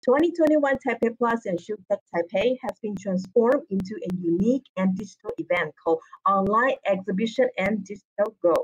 2021 TaipeiPLAS and ShoeTech Taipei has been transformed into a unique and digital event called Online Exhibition and DigitalGo.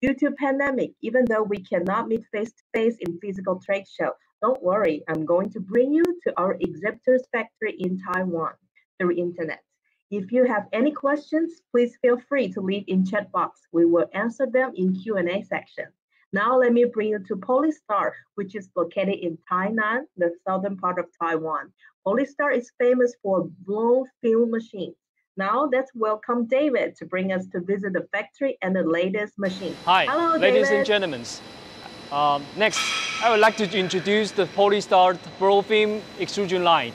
Due to pandemic, even though we cannot meet face-to-face in physical trade show, don't worry, I'm going to bring you to our exhibitors factory in Taiwan through internet. If you have any questions, please feel free to leave in chat box. We will answer them in Q&A section. Now let me bring you to POLYSTAR, which is located in Tainan, the southern part of Taiwan. POLYSTAR is famous for blown film machines. Now let's welcome David to bring us to visit the factory and the latest machine. Hi, hello, ladies David. and gentlemen. Next, I would like to introduce the POLYSTAR blow film extrusion line.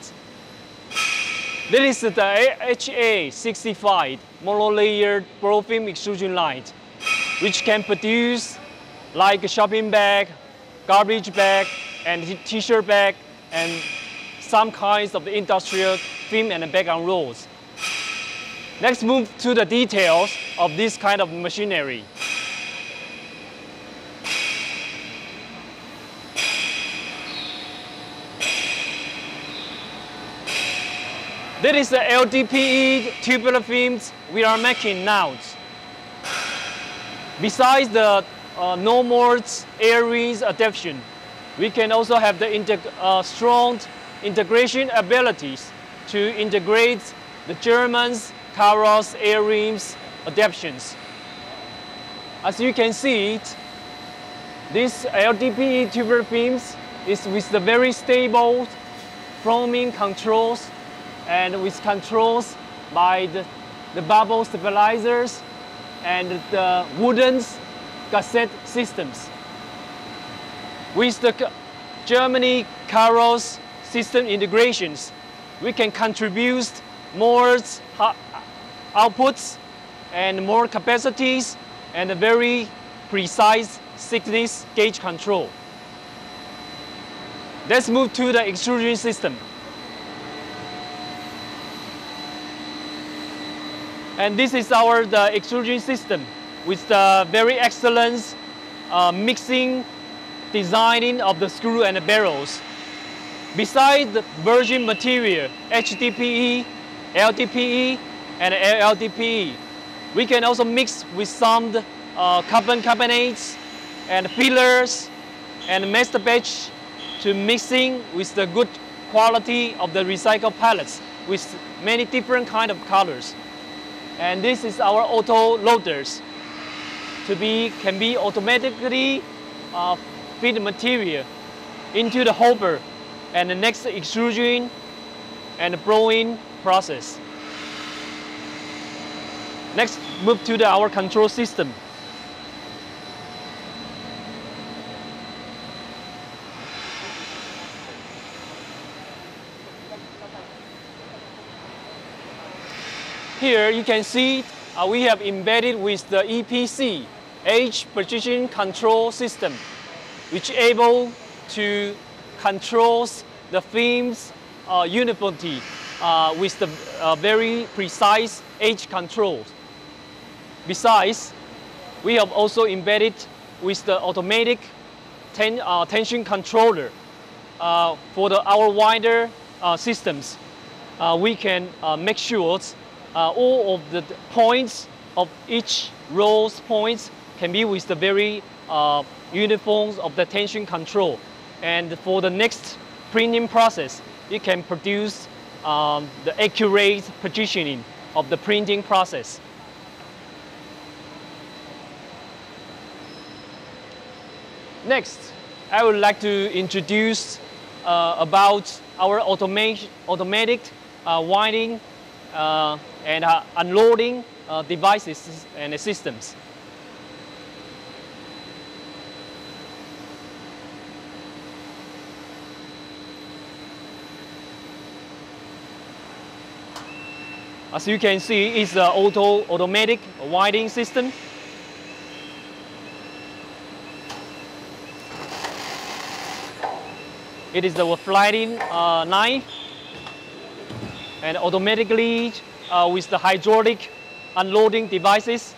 This is the HA65 monolayered blow film extrusion line, which can produce like a shopping bag, garbage bag, and t-shirt bag, and some kinds of the industrial film and background rolls. Let's move to the details of this kind of machinery. This is the LDPE tubular films we are making now. Besides the normal air-rinse adaptation, we can also have the strong integration abilities to integrate the German's Karos air-rinse adaptations. As you can see, this LDPE tubular films is with the very stable foaming controls and with controls by the bubble stabilizers and the wooden cassette systems. With the Germany Karos system integrations, we can contribute more outputs and more capacities and a very precise thickness gauge control. Let's move to the extrusion system. And this is the extrusion system with the very excellent mixing, designing of the screw and the barrels. Besides the virgin material, HDPE, LDPE, and LDPE, we can also mix with some carbon carbonates and fillers and master batch to mixing with the good quality of the recycled pellets with many different kind of colors. And this is our auto loaders can be automatically feed material into the hopper and the next extrusion and blowing process. Next, move to our control system. Here you can see we have embedded with the EPC, Edge Precision Control System, which is able to control the film's uniformity with the very precise edge controls. Besides, we have also embedded with the automatic tension controller for our winder systems. We can make sure all of the points of each row's points can be with the very uniforms of the tension control. And for the next printing process, it can produce the accurate positioning of the printing process. Next, I would like to introduce about our automatic winding and unloading devices and systems. As you can see, it's an automatic winding system. It is the sliding knife, and automatically with the hydraulic unloading devices,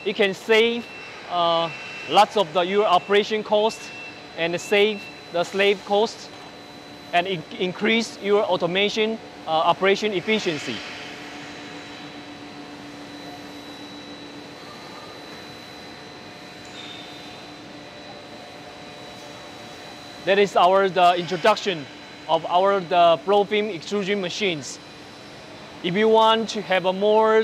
it can save lots of your operation costs and save the slave costs. and increase your automation operation efficiency. That is the introduction of our blow film extrusion machines. If you want to have a more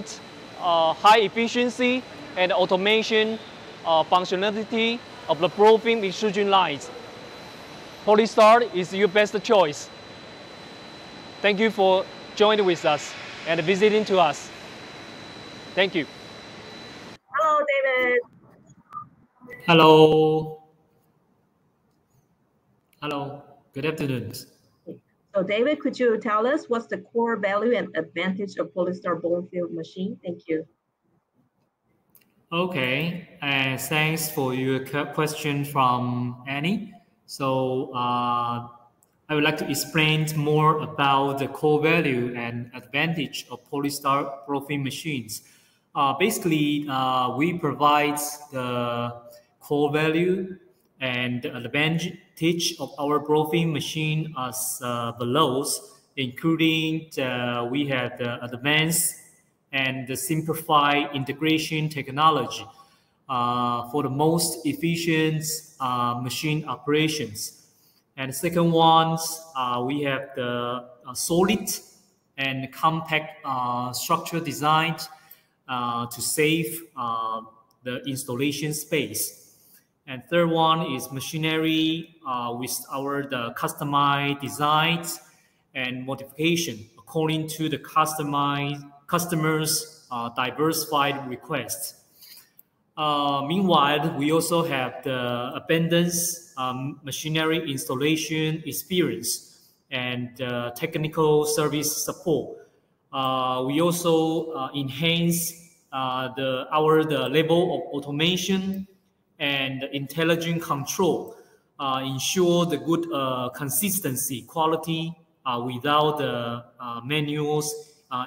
high efficiency and automation functionality of the blow film extrusion lines, POLYSTAR is your best choice. Thank you for joining with us and visiting to us. Thank you. Hello, David. Hello. Hello. Good afternoon. So David, could you tell us what's the core value and advantage of POLYSTAR blow film machine? Thank you. Okay, thanks for your question from Annie. So I would like to explain more about the core value and advantage of POLYSTAR blow film machines. Basically, we provide the core value and the advantage of our blow film machine as follows, including we have the advanced and the simplified integration technology for the most efficient machine operations. And the second one, we have the solid and compact structure design to save the installation space. And third one is machinery with the customized designs and modification according to the customers' diversified requests. Meanwhile, we also have the abundance machinery installation experience and technical service support. We also enhance the level of automation and intelligent control, ensure the good consistency, quality without the manual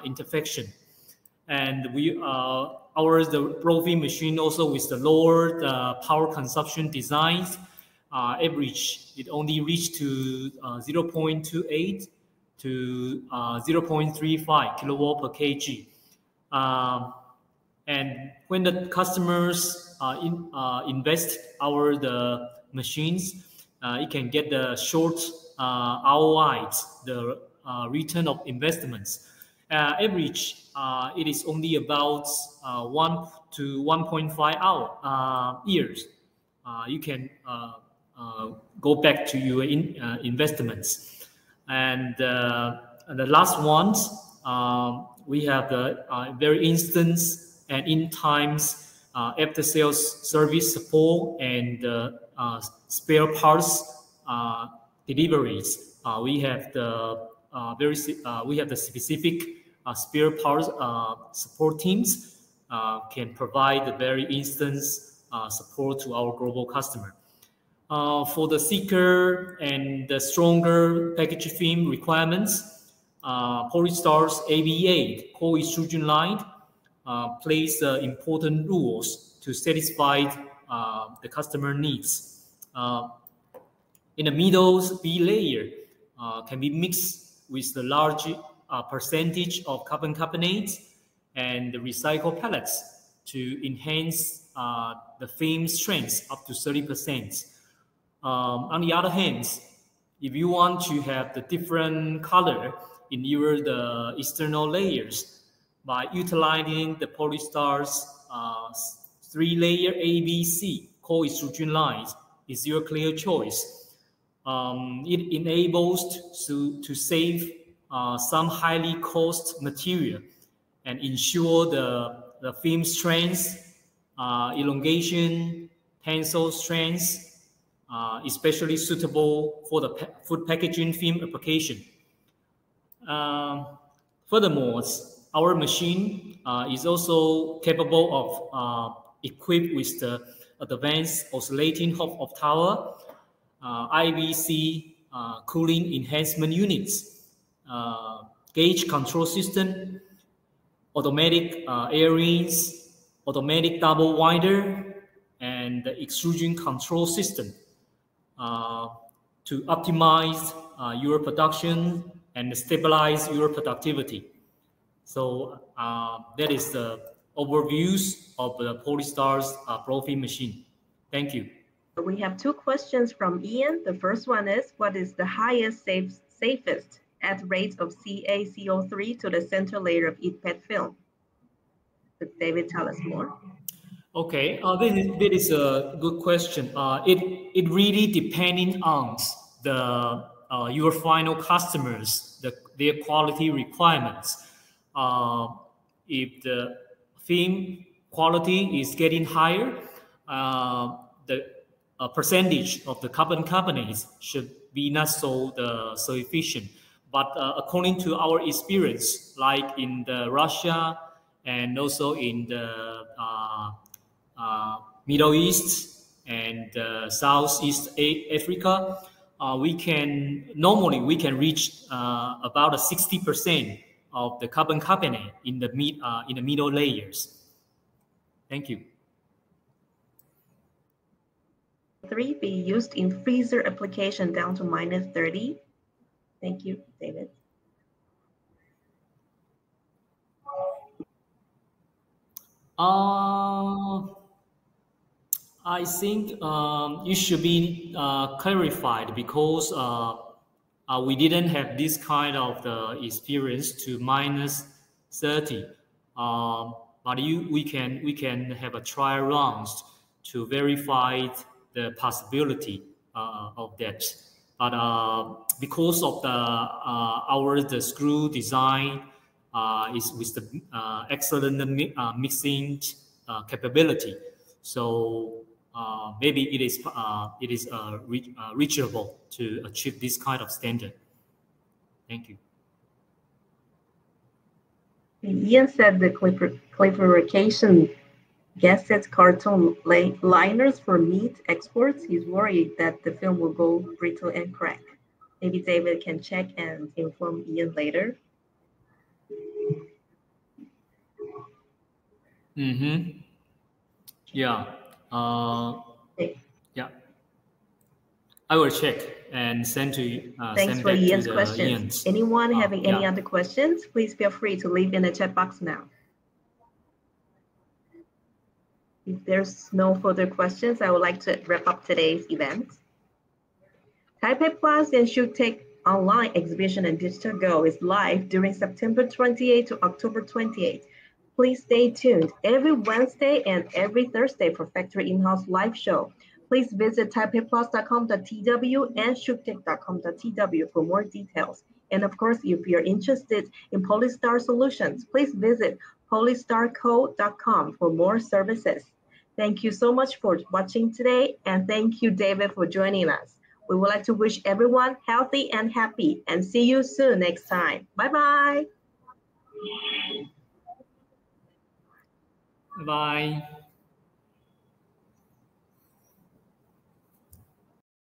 intervention. And the blow film machine also with the lower power consumption designs, average it only reached to 0.28 to 0.35 kilowatt per kg. And when the customers invest the machines, it can get the short ROI, the return of investments. Average, it is only about 1 to 1.5 years. You can go back to your investments. And the last ones, we have the very instant and in times after sales service support and spare parts deliveries. We have the specific spare parts support teams can provide the very instant support to our global customer. For the thicker and the stronger package film requirements, POLYSTAR's AB8 core extrusion line plays important roles to satisfy the customer needs. In the middle B layer can be mixed with the large percentage of carbon carbonate and the recycled pellets to enhance the film strength up to 30%. On the other hand, if you want to have the different color in the external layers, by utilizing the POLYSTAR's 3-layer ABC core extrusion lines is your clear choice. It enables to save some highly cost material and ensure the film strength, elongation, tensile strength, especially suitable for the food packaging film application. Furthermore, our machine is also capable of equipped with the advanced oscillating hot tower, IBC cooling enhancement units, gauge control system, automatic air rings, automatic double winder, and the extrusion control system to optimize your production and stabilize your productivity. So that is the overviews of the POLYSTAR's Profi machine. Thank you. We have two questions from Ian. The first one is, what is the highest safest at rate of CaCO3 to the center layer of EPET film? Could David tell us more? Okay, that is a good question. It really depending on the your final customers, their quality requirements. If the film quality is getting higher, the percentage of the carbon carbonates should be not so efficient. But according to our experience, like in the Russia and also in the Middle East and Southeast Africa, we can reach about 60% of the carbon carbonate in the middle layers. Thank you. 3 be used in freezer application down to -30. Thank you, David. I think it should be clarified because we didn't have this kind of experience to -30. But we can have a trial runs to verify the possibility of that. But because of the screw design is with the excellent mixing capability, so maybe it is reachable to achieve this kind of standard. Thank you. Ian said the clarification gaskets carton liners for meat exports. He's worried that the film will go brittle and crack. Maybe David can check and inform Ian later. Mm-hmm. Yeah. Yeah. I will check and send to you. Thanks for Ian's questions. Anyone having any other questions, please feel free to leave in the chat box now. If there's no further questions, I would like to wrap up today's event. TaipeiPLAS and ShoeTech online exhibition and DigitalGo is live during September 28 to October 28. Please stay tuned every Wednesday and every Thursday for Factory In-House live show. Please visit taipeiplus.com.tw and shoetech.com.tw for more details. And of course, if you're interested in POLYSTAR solutions, please visit polystarco.com for more services. Thank you so much for watching today, and thank you, David, for joining us. We would like to wish everyone healthy and happy, and see you soon next time. Bye-bye. Bye.